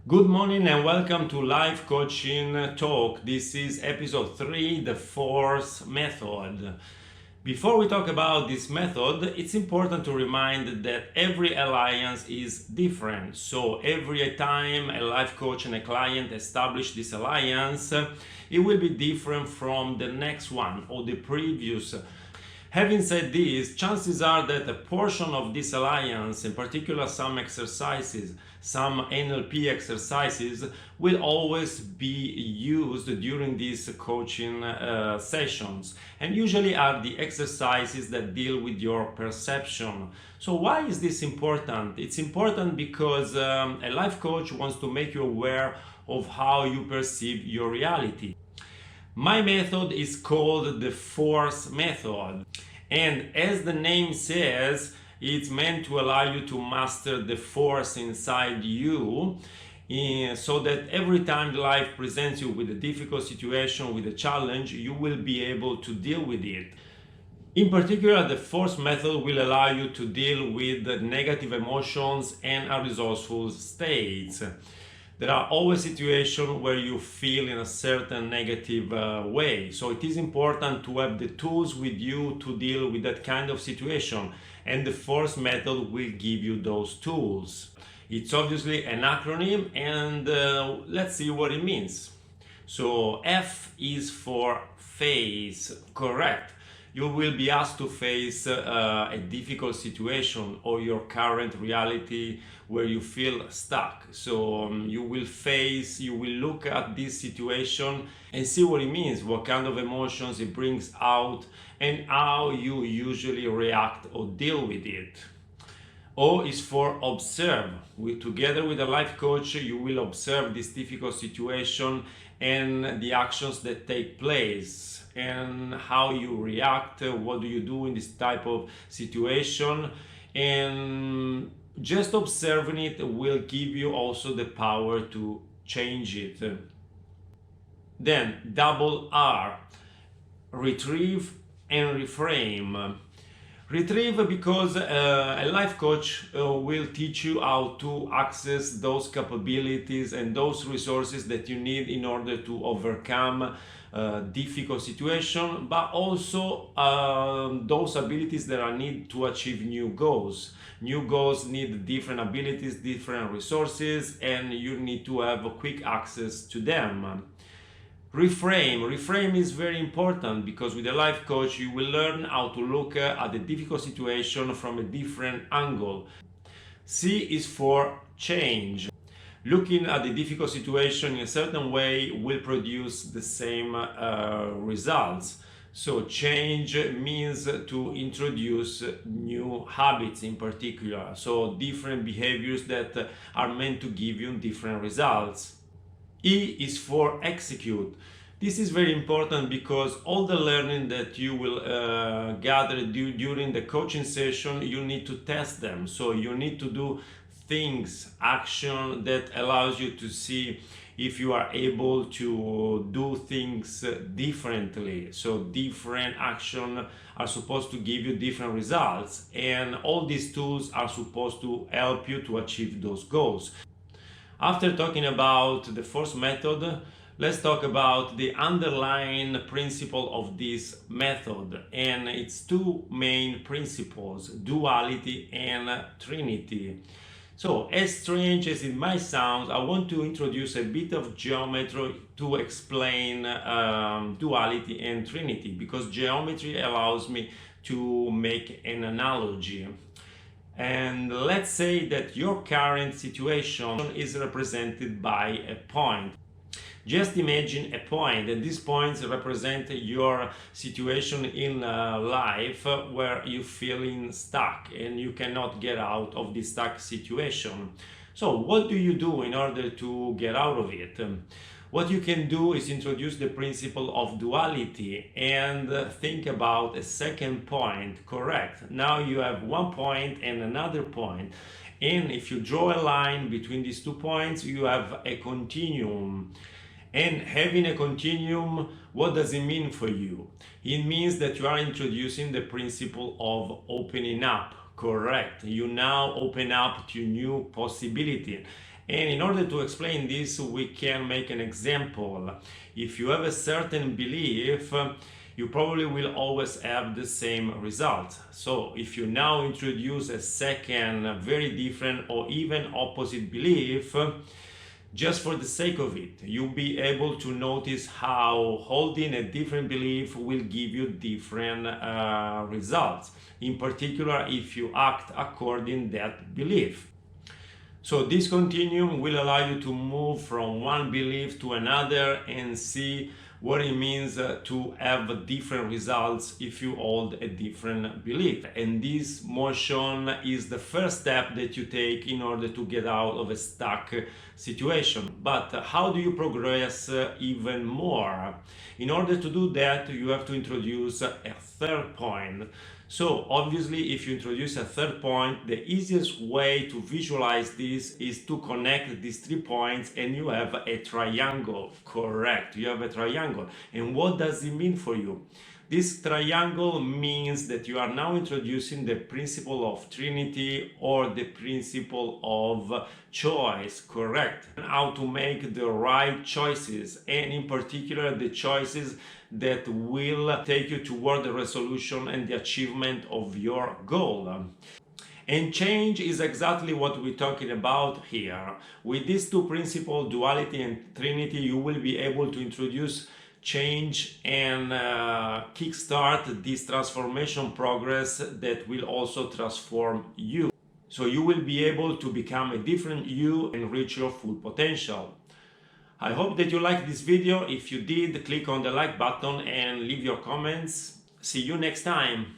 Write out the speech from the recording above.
Good morning and welcome to Life Coaching Talk. This is episode 3, the F.O.R.R.C.E Method. Before we talk about this method, it's important to remind that every alliance is different. So every time a life coach and a client establish this alliance, it will be different from the next one or the previous. Having said this, chances are that a portion of this alliance, in particular some exercises, some NLP exercises, will always be used during these coaching sessions, and usually are the exercises that deal with your perception. So why is this important? It's important because a life coach wants to make you aware of how you perceive your reality. My method is called the F.O.R.R.C.E method, and as the name says, it's meant to allow you to master the force inside you, so that every time life presents you with a difficult situation, with a challenge, you will be able to deal with it. In particular, the F.O.R.R.C.E method will allow you to deal with negative emotions and arousal states. There are always situations where you feel in a certain negative way. So it is important to have the tools with you to deal with that kind of situation. And the F.O.R.R.C.E method will give you those tools. It's obviously an acronym, and let's see what it means. So F is for face, correct. You will be asked to face a difficult situation or your current reality where you feel stuck. So you will look at this situation and see what it means, what kind of emotions it brings out, and how you usually react or deal with it. O is for observe. Together with a life coach, you will observe this difficult situation and the actions that take place and how you react, what do you do in this type of situation, and just observing it will give you also the power to change it. Then double R, retrieve and reframe. Retrieve because a life coach will teach you how to access those capabilities and those resources that you need in order to overcome difficult situation, but also those abilities that are needed to achieve new goals. New goals need different abilities, different resources, and you need to have a quick access to them. Reframe is very important because with a life coach you will learn how to look at the difficult situation from a different angle. C is for change. Looking at the difficult situation in a certain way will produce the same results. So change means to introduce new habits in particular, so different behaviors that are meant to give you different results. E is for execute. This is very important because all the learning that you will gather during the coaching session, you need to test them. So you need to do things, action that allows you to see if you are able to do things differently. So different action are supposed to give you different results, and all these tools are supposed to help you to achieve those goals. After talking about the F.O.R.R.C.E method, let's talk about the underlying principle of this method, and its two main principles, duality and trinity. So, as strange as it might sound, I want to introduce a bit of geometry to explain duality and trinity, because geometry allows me to make an analogy. And let's say that your current situation is represented by a point. Just imagine a point, and these points represent your situation in life where you're feeling stuck and you cannot get out of this stuck situation. So what do you do in order to get out of it? What you can do is introduce the principle of duality and think about a second point, correct? Now you have one point and another point. And if you draw a line between these 2 points, you have a continuum. And having a continuum, what does it mean for you? It means that you are introducing the principle of opening up, correct? You now open up to new possibility. And in order to explain this, we can make an example. If you have a certain belief, you probably will always have the same result. So if you now introduce a second, very different or even opposite belief, just for the sake of it, you'll be able to notice how holding a different belief will give you different results. In particular, if you act according to that belief. So this continuum will allow you to move from one belief to another and see what it means to have different results if you hold a different belief. And this motion is the first step that you take in order to get out of a stuck situation. But how do you progress even more? In order to do that, you have to introduce a third point. So obviously, if you introduce a third point, the easiest way to visualize this is to connect these 3 points and you have a triangle. Correct, you have a triangle. And what does it mean for you? This triangle means that you are now introducing the principle of trinity or the principle of choice, correct? And how to make the right choices, and in particular the choices that will take you toward the resolution and the achievement of your goal. And change is exactly what we're talking about here. With these two principles, duality and trinity, you will be able to introduce change and kickstart this transformation progress that will also transform you. So you will be able to become a different you and reach your full potential. I hope that you liked this video. If you did, click on the like button and leave your comments. See you next time.